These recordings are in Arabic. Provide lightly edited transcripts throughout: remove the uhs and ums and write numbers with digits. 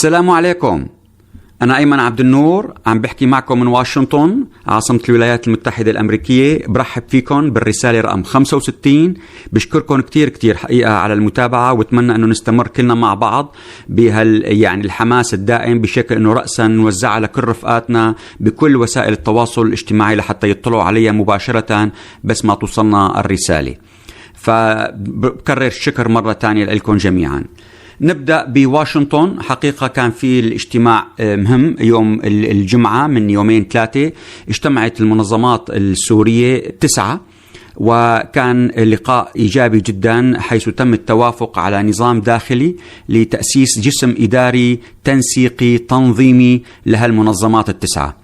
السلام عليكم. أنا أيمن عبد النور عم بحكي معكم من واشنطن عاصمة الولايات المتحدة الأمريكية. برحب فيكم بالرسالة رقم 65. بشكركم كتير حقيقة على المتابعة، واتمنى أنه نستمر كلنا مع بعض يعني الحماس الدائم بشكل أنه رأسا نوزعها لكل رفقاتنا بكل وسائل التواصل الاجتماعي لحتى يطلعوا عليها مباشرة بس ما توصلنا الرسالة. فبكرر الشكر مرة تانية لكم جميعا. نبدأ بواشنطن. حقيقة كان في الاجتماع مهم يوم الجمعة من يومين 3. اجتمعت المنظمات السورية 9، وكان لقاء إيجابي جدا، حيث تم التوافق على نظام داخلي لتأسيس جسم إداري تنسيقي تنظيمي لهالمنظمات 9،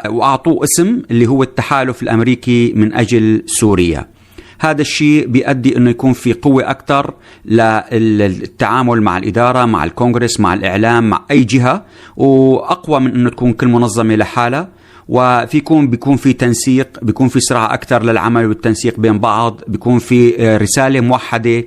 وأعطوه اسم اللي هو التحالف الأمريكي من أجل سوريا. هذا الشيء بيؤدي أنه يكون في قوة أكثر للتعامل مع الإدارة، مع الكونغرس، مع الإعلام، مع أي جهة، وأقوى من أنه تكون كل منظمة لحالها. بيكون في تنسيق، بيكون في سرعة أكثر للعمل والتنسيق بين بعض، بيكون في رسالة موحدة،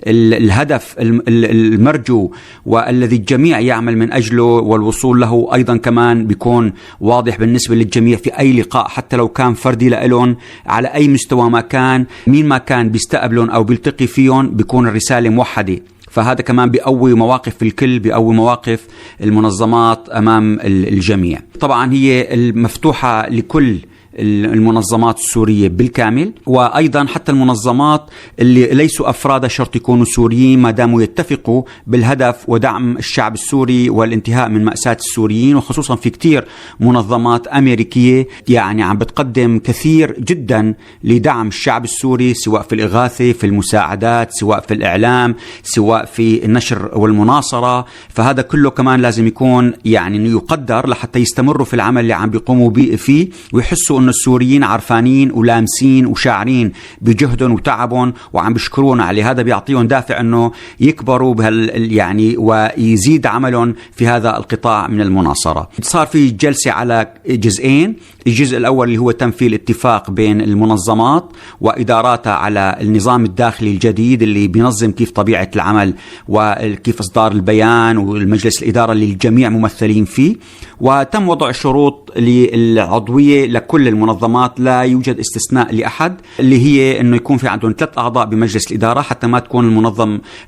الهدف المرجو والذي الجميع يعمل من أجله والوصول له أيضا كمان بيكون واضح بالنسبة للجميع في أي لقاء، حتى لو كان فردي لإلهم على أي مستوى ما كان، مين ما كان بيستقبلهم أو بيلتقي فيهم، بيكون الرسالة موحدة. فهذا كمان بيقوي مواقف الكل، بيقوي مواقف المنظمات أمام الجميع. طبعا هي المفتوحة لكل المنظمات السورية بالكامل، وأيضا حتى المنظمات اللي ليسوا أفراد شرط يكونوا سوريين ما داموا يتفقوا بالهدف ودعم الشعب السوري والانتهاء من مأساة السوريين. وخصوصا في كتير منظمات أمريكية يعني عم بتقدم كثير جدا لدعم الشعب السوري، سواء في الإغاثة، في المساعدات، سواء في الإعلام، سواء في النشر والمناصرة. فهذا كله كمان لازم يكون يعني إنه يقدر لحتى يستمروا في العمل اللي عم بيقوموا فيه، ويحسوا إنه السوريين عارفانين ولامسين وشاعرين بجهدهم وتعبهم وعم بيشكرون عليه. هذا بيعطيهم دافع انه يكبروا يعني ويزيد عملهم في هذا القطاع من المناصرة. صار في جلسة على جزئين. الجزء الأول اللي هو تم فيه الاتفاق بين المنظمات وإداراتها على النظام الداخلي الجديد اللي بينظم كيف طبيعة العمل وكيف إصدار البيان والمجلس الإدارة اللي الجميع ممثلين فيه. وتم وضع شروط للعضوية لكل المنظمات، لا يوجد استثناء لأحد، اللي هي أنه يكون في عندهم 3 أعضاء بمجلس الإدارة حتى ما تكون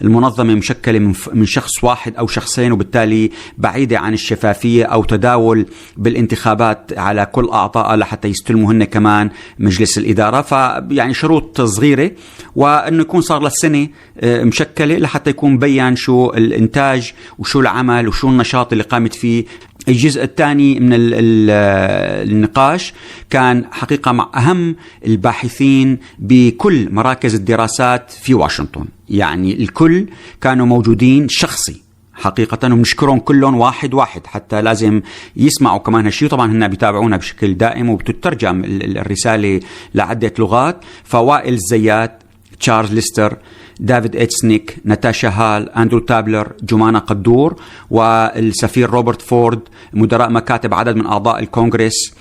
المنظمة مشكلة من شخص واحد أو شخصين، وبالتالي بعيدة عن الشفافية أو تداول بالانتخابات على كل أعضاء لحتى يستلموا هن كمان مجلس الإدارة. فيعني شروط صغيرة، وأنه يكون صار للسنة مشكلة لحتى يكون بيان شو الإنتاج وشو العمل وشو النشاط اللي قامت فيه. الجزء الثاني من النقاش كان حقيقة مع أهم الباحثين بكل مراكز الدراسات في واشنطن، يعني الكل كانوا موجودين شخصي حقيقة، ونشكرهم كلهم واحد حتى لازم يسمعوا كمان هالشيء. طبعا هن بيتابعونا بشكل دائم وبتترجم الرسالة لعدة لغات. فوائل الزيات، تشارلز ليستر، دافيد إتسنيك، ناتاشا هال، أندرو تابلر، جمانة قدور، والسفير روبرت فورد، مدراء مكاتب عدد من أعضاء الكونغرس،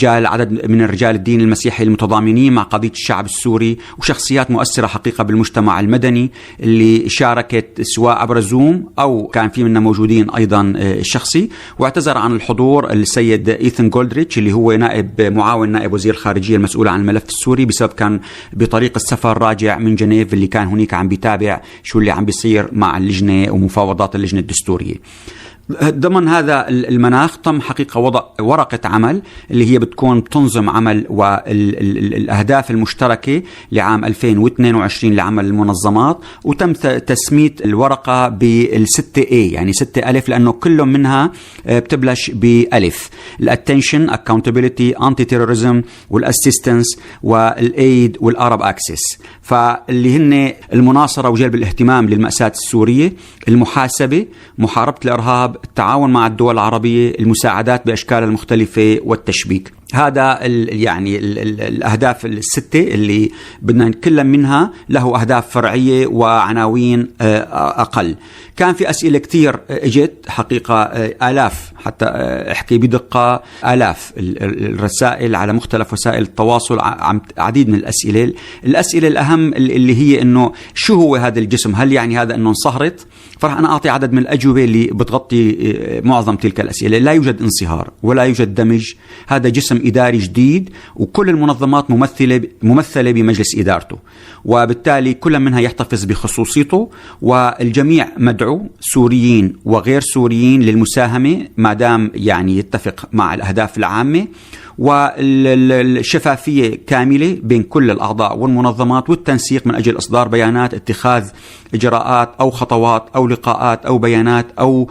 عدد من الرجال الدين المسيحي المتضامنين مع قضية الشعب السوري، وشخصيات مؤثرة حقيقة بالمجتمع المدني اللي شاركت سواء عبر زوم أو كان في منا موجودين أيضا شخصي. واعتذر عن الحضور السيد إيثن جولدريتش اللي هو معاون نائب وزير الخارجية المسؤول عن الملف السوري، بسبب كان بطريق السفر راجع من جنيف اللي كان هناك عم بيتابع شو اللي عم بيصير مع اللجنة ومفاوضات اللجنة الدستورية. ضمن هذا المناخ تم حقيقة وضع ورقة عمل اللي هي بتكون تنظم عمل والأهداف المشتركة لعام 2022 لعمل المنظمات. وتم تسميت الورقة بال6A، يعني 6 ألف، لأنه كل منها بتبلش بألف: الاتنشن، accountability، anti-terrorism، والassistance، والaid، والarab access. فاللي هن المناصرة وجلب الاهتمام للمأساة السورية، المحاسبة، محاربة الإرهاب، التعاون مع الدول العربية، المساعدات بأشكالها المختلفة، والتشبيك. هذا يعني الأهداف الستة اللي بدنا كل منها له أهداف فرعية وعناوين أقل. كان في أسئلة كتير اجت حقيقة، آلاف حتى احكي بدقة آلاف الرسائل على مختلف وسائل التواصل، عديد من الأسئلة الأهم اللي هي إنه شو هو هذا الجسم، هل يعني هذا إنه انصهرت؟ فرح أنا أعطي عدد من الأجوبة اللي بتغطي معظم تلك الأسئلة. لا يوجد انصهار ولا يوجد دمج، هذا جسم إداري جديد وكل المنظمات ممثلة بمجلس إدارته، وبالتالي كل منها يحتفظ بخصوصيته، والجميع مدعو سوريين وغير سوريين للمساهمة ما دام يعني يتفق مع الأهداف العامة، والشفافية كاملة بين كل الأعضاء والمنظمات، والتنسيق من أجل إصدار بيانات، اتخاذ إجراءات أو خطوات أو لقاءات أو بيانات أو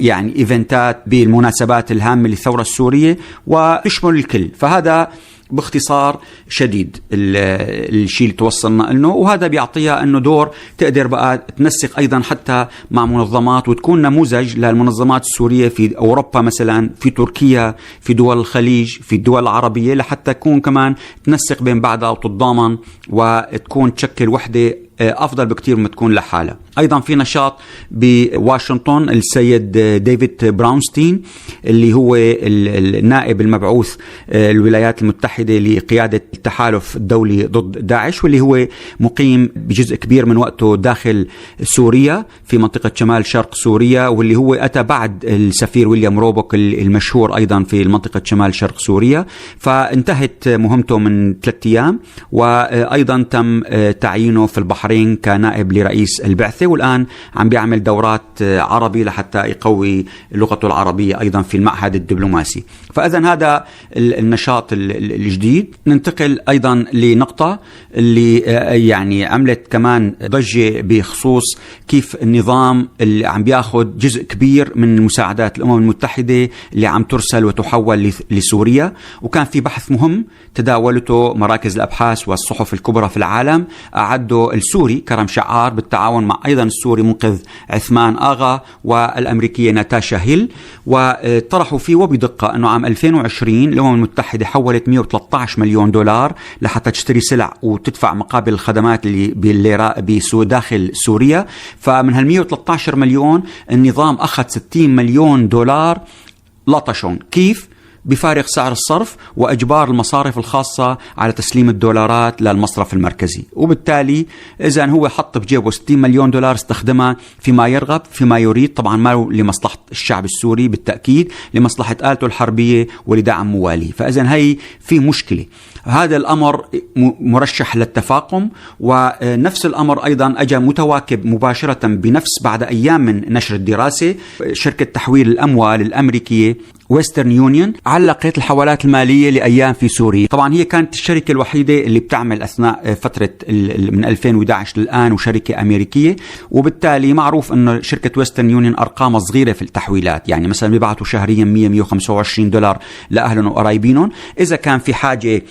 يعني إيفنتات بالمناسبات الهامة للثورة السورية وتشمل الكل. فهذا باختصار شديد الشيء اللي توصلنا إنه، وهذا بيعطيها إنه دور تقدر بقى تنسق أيضا حتى مع منظمات وتكون نموذج للمنظمات السورية في أوروبا مثلا، في تركيا، في دول الخليج، في الدول العربية، لحتى تكون كمان تنسق بين بعضها وتتضامن وتكون تشكل وحدة أفضل بكتير ما تكون لحالها. أيضا في نشاط بواشنطن السيد ديفيد براونستين اللي هو النائب المبعوث الولايات المتحدة لقيادة التحالف الدولي ضد داعش، واللي هو مقيم بجزء كبير من وقته داخل سوريا في منطقة شمال شرق سوريا، واللي هو أتى بعد السفير ويليام روبوك المشهور أيضا في منطقة شمال شرق سوريا. فانتهت مهمته من 3 أيام، وأيضا تم تعيينه في البحرين كنائب لرئيس البعثة، والآن عم بيعمل دورات عربي لحتى يقوي لغته العربية أيضا في المعهد الدبلوماسي. فإذن هذا النشاط الجديد. ننتقل أيضا لنقطة اللي يعني عملت كمان ضجة بخصوص كيف النظام اللي عم بياخد جزء كبير من مساعدات الأمم المتحدة اللي عم ترسل وتحول لسوريا. وكان في بحث مهم تداولته مراكز الأبحاث والصحف الكبرى في العالم، أعده السوري كرم شعار بالتعاون مع أيضا السوري منقذ عثمان آغا والأمريكية ناتاشا هيل، وطرحوا فيه وبدقة أنه عام 2020 الأمم المتحدة حولت $113 مليون لحتى تشتري سلع وتدفع مقابل الخدمات اللي داخل سوريا. فمن هال 113 مليون النظام أخذ $60 مليون لطشون. كيف؟ بفارق سعر الصرف وإجبار المصارف الخاصة على تسليم الدولارات للمصرف المركزي، وبالتالي إذن هو حط بجيبه $60 مليون استخدمها فيما يرغب فيما يريد، طبعا ما لمصلحة الشعب السوري، بالتأكيد لمصلحة آلته الحربية ولدعم مواليه. فإذن هي في مشكلة. هذا الأمر مرشح للتفاقم، ونفس الأمر أيضا أجا متواكب مباشرة بنفس بعد أيام من نشر الدراسة. شركة تحويل الأموال الأمريكية ويسترن يونيون علقت الحوالات المالية لأيام في سوريا. طبعا هي كانت الشركة الوحيدة اللي بتعمل أثناء فترة من 2011 للآن، وشركة أمريكية، وبالتالي معروف أنه شركة ويسترن يونيون أرقام صغيرة في التحويلات، يعني مثلا بيبعتوا شهريا $100-125 لأهلهم وقرايبينهم. إذا كان في حاجة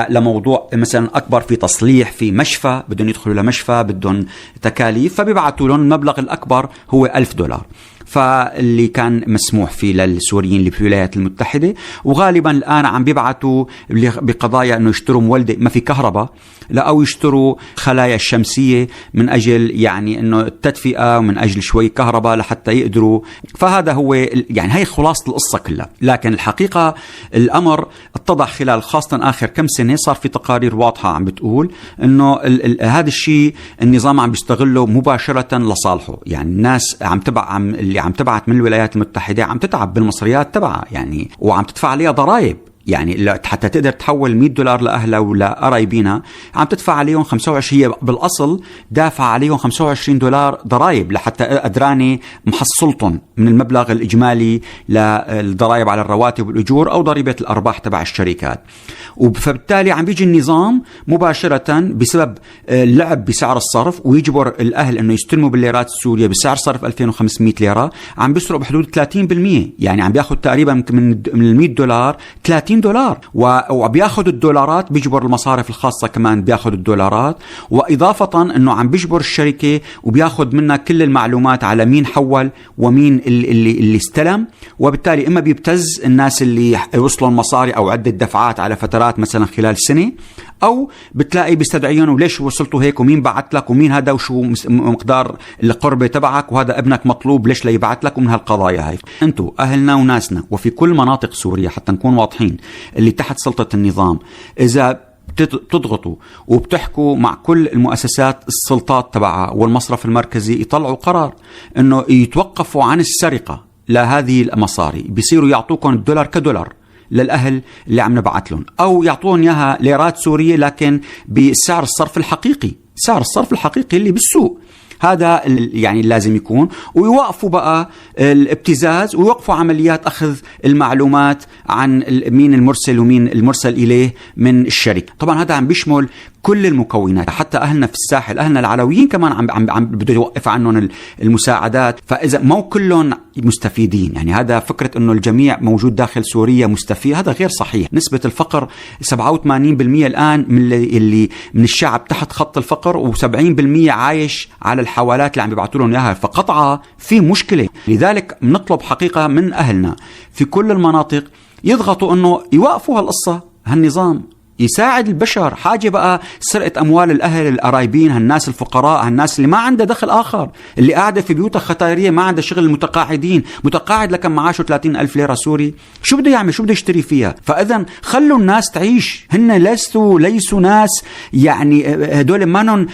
لموضوع مثلا أكبر، في تصليح في مشفى، بدهم يدخلوا لمشفى، بدهم تكاليف، فبيبعتوا لهم المبلغ الأكبر هو $1000. فاللي كان مسموح فيه للسوريين اللي في الولايات المتحدة. وغالبا الآن عم بيبعتوا بقضايا أنه يشتروا مولدة ما في كهرباء، لا أو يشتروا خلايا الشمسية من أجل يعني أنه التدفئة ومن أجل شوي كهرباء لحتى يقدروا. فهذا هو يعني هي خلاصة القصة كلها. لكن الحقيقة الأمر اتضح خلال خاصة آخر كم سنة صار في تقارير واضحة عم بتقول أنه هذا الشيء النظام عم بيستغله مباشرة لصالحه. يعني الناس اللي عم تبعت من الولايات المتحدة عم تتعب بالمصريات تبعها يعني، وعم تدفع عليها ضرائب. يعني حتى تقدر تحول $100 لأهلها ولا قرايبينها عم تدفع عليهم 25. هي بالأصل دافع عليهم $25 ضرائب لحتى قدراني محصلتهم من المبلغ الإجمالي للضرائب على الرواتب والأجور أو ضريبة الأرباح تبع الشركات. فبالتالي عم بيجي النظام مباشرة بسبب اللعب بسعر الصرف ويجبر الأهل أنه يستلموا بالليرات السورية بسعر صرف 2500 ليرة، عم بيسرق بحدود 30%. يعني عم بياخد تقريبا من $100 30% $30 وبياخد الدولارات، بيجبر المصارف الخاصة كمان بياخد الدولارات، وإضافة أنه عم بيجبر الشركة وبياخد منها كل المعلومات على مين حول ومين اللي استلم، وبالتالي إما بيبتز الناس اللي يوصلوا المصاري أو عدة دفعات على فترات مثلا خلال سنة، أو بتلاقي بيستدعيهم وليش وصلتوا هيك ومين بعت لك ومين هذا وشو مقدار القربة تبعك وهذا ابنك مطلوب ليش لا يبعت لك، ومن هالقضايا هاي. أنتوا أهلنا وناسنا وفي كل مناطق سوريا حتى نكون واضحين اللي تحت سلطة النظام، إذا بتضغطوا وبتحكوا مع كل المؤسسات السلطات تبعها والمصرف المركزي يطلعوا قرار إنه يتوقفوا عن السرقة لهذه المصاري، بيصيروا يعطوكم الدولار كدولار للأهل اللي عم نبعت لهم، أو يعطون إياها ليرات سورية لكن بسعر الصرف الحقيقي، سعر الصرف الحقيقي اللي بالسوق. هذا يعني لازم يكون، ويوقفوا بقى الابتزاز ويوقفوا عمليات أخذ المعلومات عن مين المرسل ومين المرسل إليه من الشركة. طبعا هذا عم بيشمل كل المكونات، حتى أهلنا في الساحل، أهلنا العلويين كمان عم بده يوقف عنهم المساعدات، فإذا مو كلهم مستفيدين. يعني هذا فكرة إنه الجميع موجود داخل سوريا مستفيد، هذا غير صحيح. نسبة الفقر 87% الآن اللي من الشعب تحت خط الفقر، و70% عايش على الحوالات اللي عم بيبعثوا لهم إياها، فقطعة في مشكلة. لذلك بنطلب حقيقة من أهلنا في كل المناطق يضغطوا إنه يوقفوا هالقصة، هالنظام يساعد البشر. حاجة بقى سرقة أموال الأهل القرايبين، هالناس الفقراء، هالناس اللي ما عنده دخل آخر، اللي قاعدة في بيوتها ختارية ما عنده شغل، المتقاعدين، متقاعد لكن معاشه 30,000 ليرة سوري، شو بده يعمل؟ شو بده يشتري فيها؟ فإذا خلوا الناس تعيش، هن ليسوا ناس يعني هدول مانن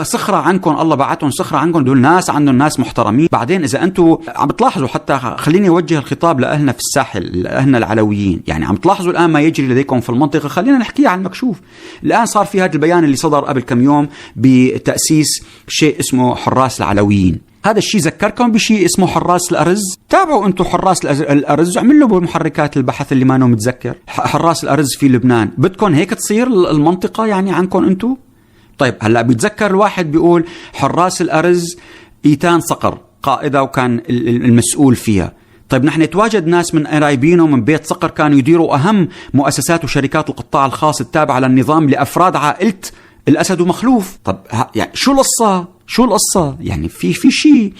صخرة عنكم، الله بعتهم صخرة عنكم، دول ناس عندهم ناس محترمين. بعدين إذا أنتوا عم تلاحظوا، حتى خليني أوجه الخطاب لأهلنا في الساحل، أهلنا العلويين، يعني عم تلاحظوا الآن ما يجري لديكم في المنطقة، خلينا نحكي عن المكشوف. الآن صار في هذا البيان اللي صدر قبل كم يوم بتأسيس شيء اسمه حراس العلويين. هذا الشيء ذكركم بشيء اسمه حراس الأرز؟ تابعوا أنتم حراس الأرز، عملوا بمحركات البحث اللي ما نو متذكر حراس الأرز في لبنان. بدكم هيك تصير المنطقة يعني عنكم أنتم؟ طيب هلأ بيتذكر الواحد بيقول حراس الأرز إيتان صقر قائدة وكان المسؤول فيها. طيب نحن تواجد ناس من قرايبينه من بيت صقر كانوا يديروا أهم مؤسسات وشركات القطاع الخاص التابعة للنظام لأفراد عائلة الأسد ومخلوف. طب يعني شو القصة؟ يعني في شيء.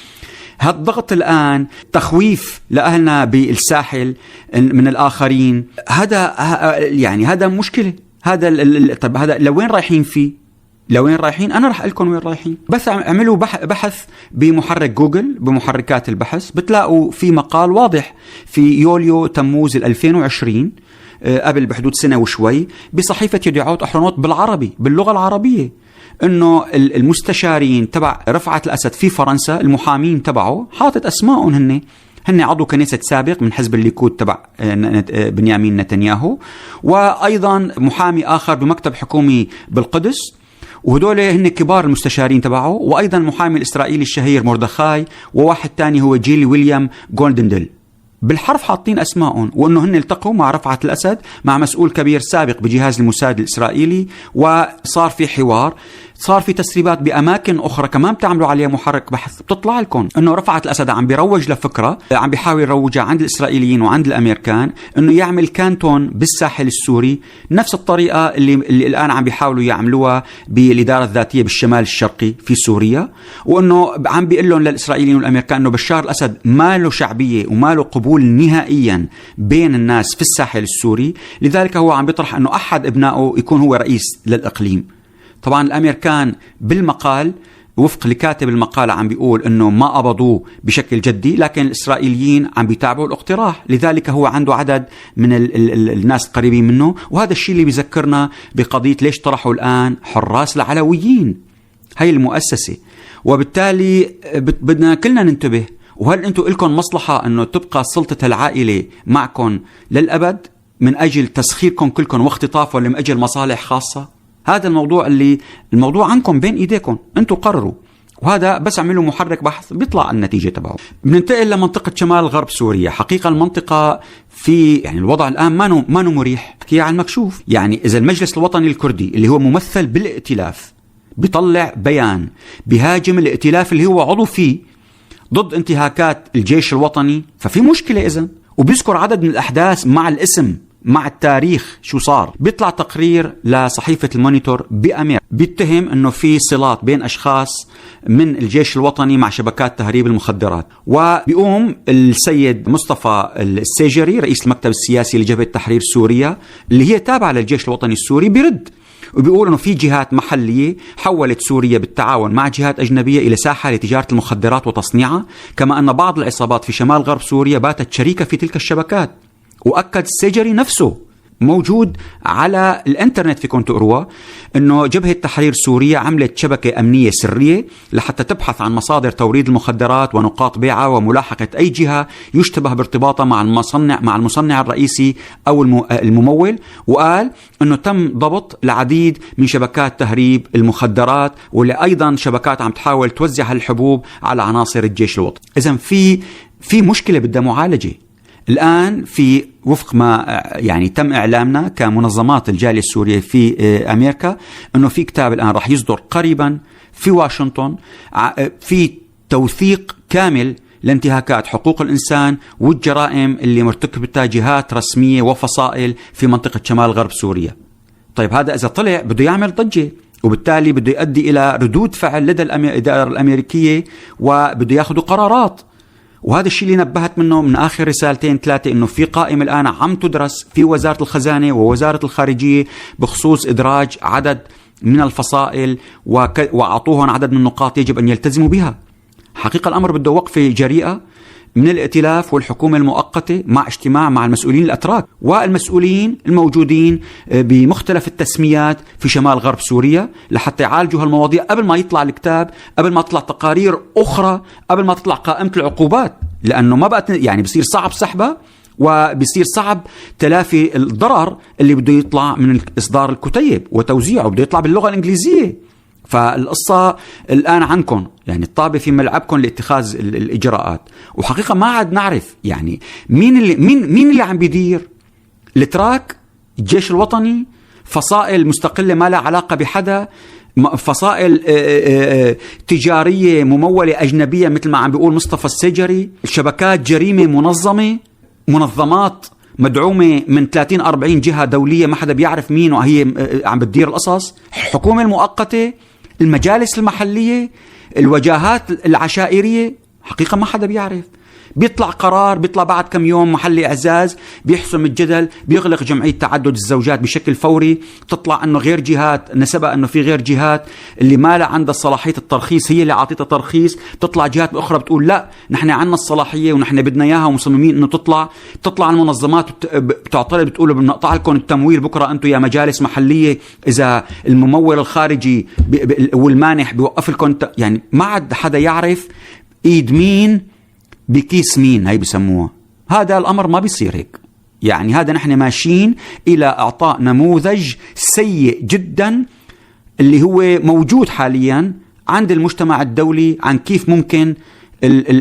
هالضغط الآن تخويف لأهلنا بالساحل من الآخرين، هذا مشكلة. طب هذا لوين رايحين فيه؟ لوين رايحين؟ أنا رح أقول لكم وين رايحين. بس اعملوا بحث بمحرك جوجل، بمحركات البحث، بتلاقوا في مقال واضح في يوليو تموز 2020 قبل بحدود سنة وشوي بصحيفة يديعوت أحرنوت بالعربي، باللغة العربية، إنه المستشارين تبع رفعت الأسد في فرنسا، المحامين تبعه حاطط أسمائهم، هن عضو كنيسة سابق من حزب الليكود تبع بنيامين نتنياهو، وأيضا محامي آخر بمكتب حكومي بالقدس، وهدول هن كبار المستشارين تبعه، وأيضا المحامي الإسرائيلي الشهير مردخاي، وواحد تاني هو جيلي ويليام جولدندل، بالحرف حاطين أسمائهم، وأنه هن التقوا مع رفعت الأسد مع مسؤول كبير سابق بجهاز الموساد الإسرائيلي، وصار في حوار، صار في تسريبات بأماكن أخرى كمان بتعملوا عليها محرك بحث. بتطلع لكم أنه رفعت الأسد عم بيروج لفكرة، عم بيحاول يروجها عند الإسرائيليين وعند الأمريكان، أنه يعمل كانتون بالساحل السوري نفس الطريقة اللي الآن عم بيحاولوا يعملوها بالإدارة الذاتية بالشمال الشرقي في سوريا، وأنه عم بيقول لهم للإسرائيليين والأمريكان أنه بشار الأسد ما له شعبية وما له قبول نهائيا بين الناس في الساحل السوري، لذلك هو عم بيطرح أنه أحد أبنائه يكون هو رئيس للإقليم. طبعا الأمريكان بالمقال وفق لكاتب المقالة عم بيقول أنه ما قبضوه بشكل جدي، لكن الإسرائيليين عم بيتابعوا الاقتراح، لذلك هو عنده عدد من الناس القريبين منه. وهذا الشيء اللي بيذكرنا بقضية ليش طرحوا الآن حراس العلويين، هاي المؤسسة، وبالتالي بدنا كلنا ننتبه. وهل أنتم إلكم مصلحة أنه تبقى سلطة العائلة معكم للأبد من أجل تسخيركم كلكم واختطاف، ولا من أجل مصالح خاصة؟ هذا الموضوع عنكم بين إيديكم، أنتم قرروا. وهذا بس عملوا محرك بحث بيطلع النتيجة تبعه. بننتقل لمنطقة شمال غرب سوريا. حقيقة المنطقة في يعني الوضع الآن ما نو مريح. حكي عن المكشوف، يعني إذا المجلس الوطني الكردي اللي هو ممثل بالائتلاف بيطلع بيان بيهاجم الائتلاف اللي هو عضو فيه ضد انتهاكات الجيش الوطني، ففي مشكلة إذن. وبيذكر عدد من الأحداث مع الاسم مع التاريخ شو صار. بيطلع تقرير لصحيفة المونيتور بأمريكا بيتهم انه في صلات بين اشخاص من الجيش الوطني مع شبكات تهريب المخدرات، وبيقوم السيد مصطفى السيجري رئيس المكتب السياسي لجبهة تحرير سوريا اللي هي تابعة للجيش الوطني السوري بيرد وبيقول انه في جهات محلية حولت سوريا بالتعاون مع جهات اجنبية الى ساحة لتجارة المخدرات وتصنيعها، كما ان بعض العصابات في شمال غرب سوريا باتت شريكة في تلك الشبكات. وأكد السيجري نفسه موجود على الانترنت فيكم تقروها انه جبهة تحرير سوريا عملت شبكة امنية سرية لحتى تبحث عن مصادر توريد المخدرات ونقاط بيعها وملاحقة اي جهة يشتبه بارتباطها مع المصنع الرئيسي او الممول. وقال انه تم ضبط العديد من شبكات تهريب المخدرات واللي ايضا شبكات عم تحاول توزع الحبوب على عناصر الجيش الوطني. اذا في مشكلة بدها معالجة. الآن في وفق ما يعني تم إعلامنا كمنظمات الجالية السورية في أمريكا أنه في كتاب الآن رح يصدر قريبا في واشنطن في توثيق كامل لانتهاكات حقوق الإنسان والجرائم اللي مرتكبتها جهات رسمية وفصائل في منطقة شمال غرب سوريا. طيب هذا إذا طلع بده يعمل ضجة، وبالتالي بده يؤدي إلى ردود فعل لدى الإدارة الأمريكية وبده ياخذوا قرارات. وهذا الشيء اللي نبهت منه من آخر رسالتين ثلاثة إنه في قائمة الآن عم تدرس في وزارة الخزانة ووزارة الخارجية بخصوص إدراج عدد من الفصائل وأعطوهم عدد من النقاط يجب أن يلتزموا بها. حقيقة الأمر بده وقفة جريئة من الائتلاف والحكومة المؤقتة مع اجتماع مع المسؤولين الأتراك والمسؤولين الموجودين بمختلف التسميات في شمال غرب سوريا لحتى يعالجوا هالمواضيع قبل ما يطلع الكتاب، قبل ما تطلع تقارير أخرى، قبل ما تطلع قائمة العقوبات، لأنه ما بقت يعني بصير صعب سحبها وبصير صعب تلافي الضرر اللي بده يطلع من إصدار الكتيب وتوزيعه، بده يطلع باللغة الإنجليزية. فالقصة الآن عنكم، يعني الطابة في ملعبكم لاتخاذ الإجراءات. وحقيقة ما عاد نعرف يعني مين اللي عم بيدير الاتراك، الجيش الوطني، فصائل مستقلة ما لها علاقة بحدا، فصائل تجارية ممولة أجنبية مثل ما عم بيقول مصطفى السيجري، شبكات جريمة منظمة، منظمات مدعومة من 30-40 جهة دولية ما حدا بيعرف مين وهي عم بتدير القصص، الحكومة المؤقتة، المجالس المحلية، الوجهات العشائرية. حقيقة ما حدا بيعرف. بيطلع قرار، بيطلع بعد كم يوم محلي إعزاز بيحسم الجدل، بيغلق جمعية تعدد الزوجات بشكل فوري، تطلع أنه غير جهات نسبة أنه في غير جهات اللي ما لا عندها صلاحية الترخيص هي اللي عاطيتها ترخيص، تطلع جهات أخرى بتقول لا نحن عنا الصلاحية ونحن بدنا إياها ومصممين أنه تطلع المنظمات بتعترض بتقول بنقطع لكم التمويل بكرة أنتم يا مجالس محلية إذا الممول الخارجي والمانح بيوقف لكم. يعني ما عاد حدا يعرف إيد مين بكيس مين، هاي بسموها. هذا الأمر ما بيصير هيك. يعني هذا نحن ماشيين إلى إعطاء نموذج سيء جدا اللي هو موجود حاليا عند المجتمع الدولي عن كيف ممكن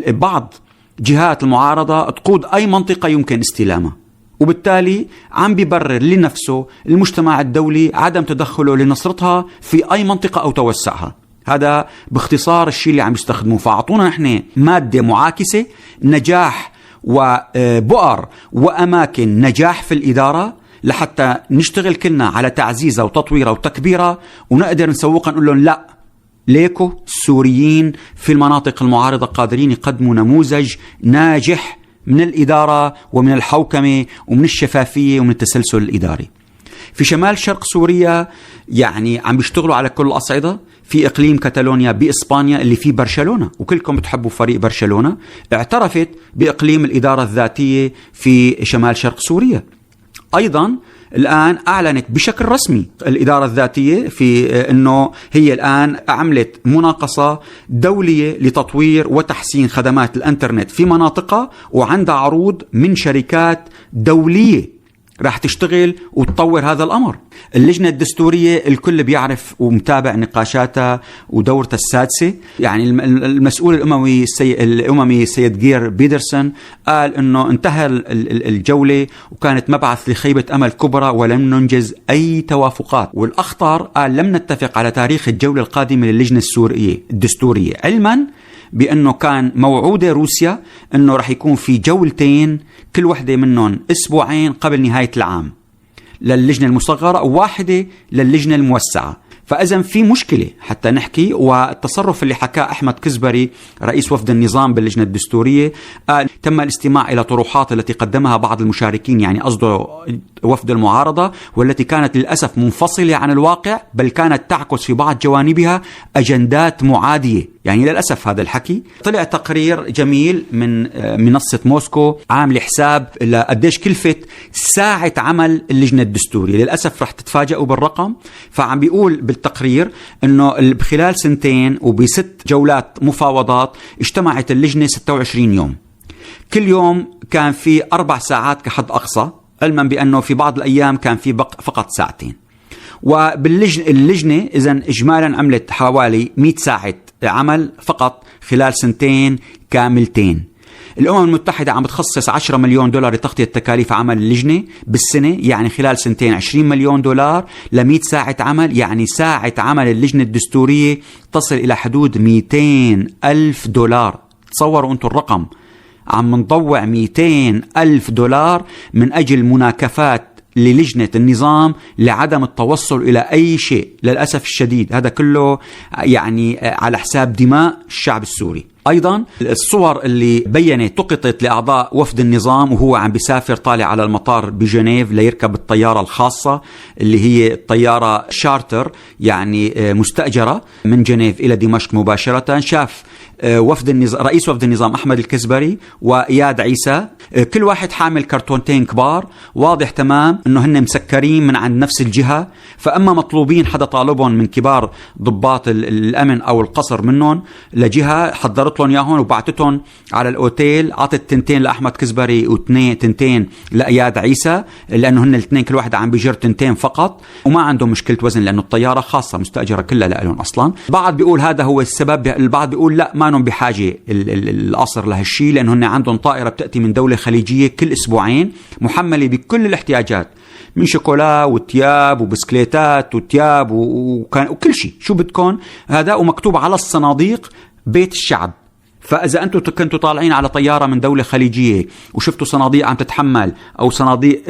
بعض جهات المعارضة تقود أي منطقة يمكن استلامها، وبالتالي عم بيبرر لنفسه المجتمع الدولي عدم تدخله لنصرتها في أي منطقة أو توسعها. هذا باختصار الشيء اللي عم يستخدموه. فأعطونا نحن مادة معاكسة، نجاح وبؤر وأماكن نجاح في الإدارة لحتى نشتغل كلنا على تعزيزها وتطويرها وتكبيرها، ونقدر نسوقها نقول لهم لا، ليكو السوريين في المناطق المعارضة قادرين يقدموا نموذج ناجح من الإدارة ومن الحوكمة ومن الشفافية ومن التسلسل الإداري. في شمال شرق سوريا يعني عم بيشتغلوا على كل الأصعدة. في إقليم كاتالونيا بإسبانيا اللي فيه برشلونة، وكلكم بتحبوا فريق برشلونة، اعترفت بإقليم الإدارة الذاتية في شمال شرق سوريا. أيضا الآن أعلنت بشكل رسمي الإدارة الذاتية في أنه هي الآن عملت مناقصة دولية لتطوير وتحسين خدمات الإنترنت في مناطقها، وعندها عروض من شركات دولية راح تشتغل وتطور هذا الأمر. اللجنة الدستورية الكل بيعرف ومتابع نقاشاتها ودورتها السادسة. يعني المسؤول الأممي السيد جير بيدرسون قال أنه انتهى الجولة وكانت مبعث لخيبة أمل كبرى ولم ننجز أي توافقات. والأخطر قال لم نتفق على تاريخ الجولة القادمة للجنة الدستورية، علما بأنه كان موعودة روسيا أنه رح يكون في جولتين كل وحدة منهم أسبوعين قبل نهاية العام للجنة المصغرة وواحدة للجنة الموسعة. فإذا في مشكلة حتى نحكي. والتصرف اللي حكاه أحمد كزبري رئيس وفد النظام باللجنة الدستورية، قال تم الاستماع إلى طروحات التي قدمها بعض المشاركين، يعني قصده وفد المعارضة، والتي كانت للأسف منفصلة عن الواقع، بل كانت تعكس في بعض جوانبها أجندات معادية. يعني للأسف هذا الحكي. طلع تقرير جميل من منصة موسكو عامل حساب لقديش كلفة ساعة عمل اللجنة الدستورية. للأسف رح تتفاجئوا بالرقم. فعم بيقول بالتقرير أنه بخلال 2 وب6 جولات مفاوضات اجتمعت اللجنة 26 يوم. كل يوم كان في 4 ساعات كحد أقصى، علما بأنه في بعض الأيام كان في فقط 2 ساعة. وباللجنة إذن إجمالا عملت حوالي 100 ساعة عمل فقط خلال 2 كاملتين. الأمم المتحدة عم بتخصص $10 مليون لتغطية تكاليف عمل اللجنة بالسنة، يعني خلال 2 $20 مليون ل100 ساعة عمل. يعني ساعة عمل اللجنة الدستورية تصل إلى حدود $200,000. تصوروا أنتم الرقم، عم نضوع $200,000 من أجل مناكفات للجنة النظام لعدم التوصل إلى أي شيء. للأسف الشديد هذا كله يعني على حساب دماء الشعب السوري. أيضا الصور اللي تقطت لأعضاء وفد النظام وهو عم بيسافر طالع على المطار بجنيف ليركب الطيارة الخاصة اللي هي الطيارة شارتر، يعني مستأجرة من جنيف إلى دمشق مباشرة. شاف رئيس وفد النظام أحمد الكزبري وإياد عيسى، كل واحد حامل كرتونتين كبار، واضح تمام أنه هن مسكرين من عند نفس الجهة. فأما مطلوبين حدا طالبهم من كبار ضباط الأمن أو القصر منهم لجهة، حضرت لهم ياهون وبعتتهم على الأوتيل. عطت 2 لأحمد كزبري و2 لإياد عيسى، لأنه هن الاثنين كل واحد عم بيجر 2 فقط، وما عندهم مشكلة وزن لأنه الطيارة خاصة مستأجرة كلها لهم أصلا. بعض بيقول هذا هو السبب، البعض بيقول لا، ما نهم بحاجة القصر لهالشي، لأنه هن عندهم طائرة بتأتي من دولة خليجية كل أسبوعين محملة بكل الاحتياجات، من شوكولا وتياب وبسكليتات وتياب وكل شيء شو بدكم هذا، ومكتوب على الصناديق بيت الشعب. فإذا أنتم كنتوا طالعين على طيارة من دولة خليجية وشفتوا صناديق عم تتحمل أو صناديق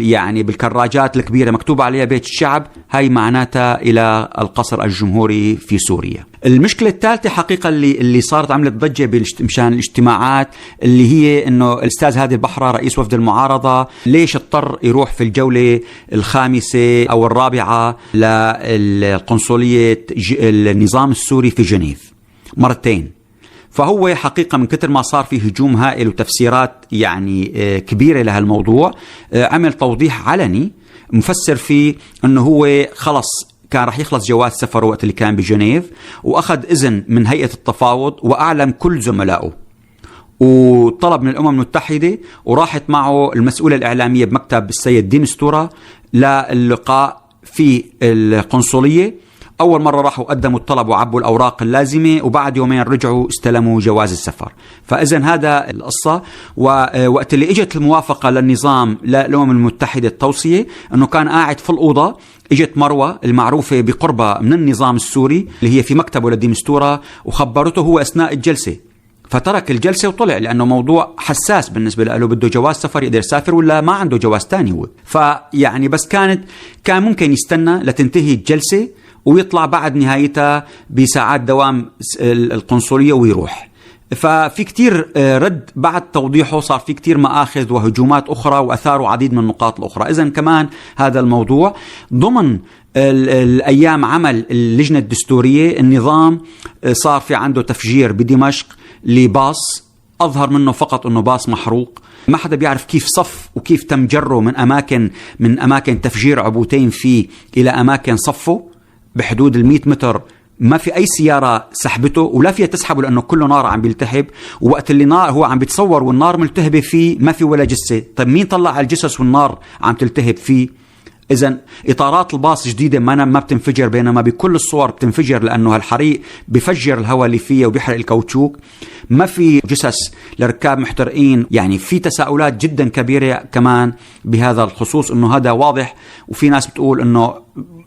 يعني بالكراجات الكبيرة مكتوب عليها بيت الشعب، هاي معناتها إلى القصر الجمهوري في سوريا. المشكلة الثالثة حقيقة اللي صارت عملت ضجة مشان الاجتماعات، اللي هي إنه الأستاذ هادي البحرة رئيس وفد المعارضة ليش اضطر يروح في الجولة الخامسة أو الرابعة للقنصلية النظام السوري في جنيف مرتين. فهو حقيقة من كتر ما صار فيه هجوم هائل وتفسيرات يعني كبيرة لهالموضوع، عمل توضيح علني مفسر فيه أنه هو خلص كان رح يخلص جواز سفره وقت اللي كان بجنيف، وأخذ إذن من هيئة التفاوض وأعلم كل زملائه، وطلب من الأمم المتحدة، وراحت معه المسؤولة الإعلامية بمكتب السيد دي مستورة للقاء في القنصلية. أول مرة راحوا قدموا الطلب وعبوا الأوراق اللازمة، وبعد يومين رجعوا استلموا جواز السفر. فإذن هذا القصة. ووقت اللي اجت الموافقة للنظام للأمم المتحدة التوصية أنه كان قاعد في الأوضة، اجت مروة المعروفة بقربة من النظام السوري اللي هي في مكتبه لدي مستورة، وخبرته هو أثناء الجلسة، فترك الجلسة وطلع لأنه موضوع حساس بالنسبة له، بده جواز سفر يقدر يسافر ولا ما عنده جواز تاني هو. فيعني بس كان ممكن يستنى لتنتهي الجلسة ويطلع بعد نهايتها بساعات دوام القنصلية ويروح. ففي كتير رد بعد توضيحه، صار في كتير مآخذ وهجومات أخرى وأثاروا عديد من النقاط الأخرى. إذن كمان هذا الموضوع ضمن الأيام عمل اللجنة الدستورية، النظام صار في عنده تفجير بدمشق لباص أظهر منه فقط أنه باص محروق، ما حدا بيعرف كيف صف وكيف تم جره من أماكن تفجير عبوتين فيه إلى أماكن صفه بحدود 100 متر. ما في أي سيارة سحبته ولا فيها تسحبه لأنه كله نار عم بيلتهب، ووقت اللي نار هو عم بيتصور والنار ملتهبة فيه ما في ولا جثة. طيب مين طلع على الجثث والنار عم تلتهب فيه؟ إذن إطارات الباص جديدة ما بتنفجر، بينما بكل الصور بتنفجر لأنه هالحريق بفجر الهواء اللي فيه وبيحرق الكاوتشوك. ما في جثث لركاب محترقين. يعني في تساؤلات جدا كبيرة كمان بهذا الخصوص، إنه هذا واضح. وفي ناس بتقول إنه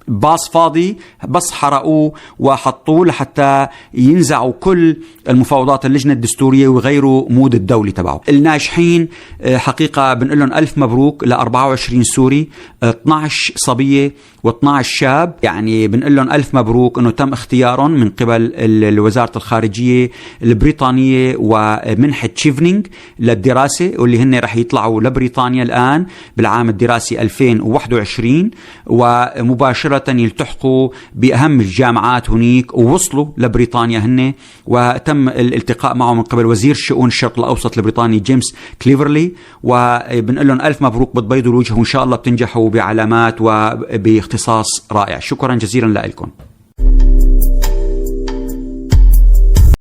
باص فاضي بس حرقوه وحطوه لحتى ينزعوا كل المفاوضات اللجنة الدستورية ويغيروا مود الدولي تبعه. الناجحين حقيقة بنقول لهم ألف مبروك، ل 24 سوري، 12 صبية و12 شاب، يعني بنقول لهم ألف مبروك أنه تم اختيارهم من قبل وزارة الخارجية البريطانية ومنحة تشيفنينغ للدراسة، واللي هن رح يطلعوا لبريطانيا الآن بالعام الدراسي 2021 ومباشرة يلتحقوا بأهم الجامعات هناك، ووصلوا لبريطانيا هن، وتم الالتقاء معه من قبل وزير شؤون الشرق الأوسط البريطاني جيمس كليفرلي. وبنقول لهم ألف مبروك، بتبيضوا الوجه وإن شاء الله بتنجحوا بعلامات وباختصاص رائع. شكرا جزيلا لكم.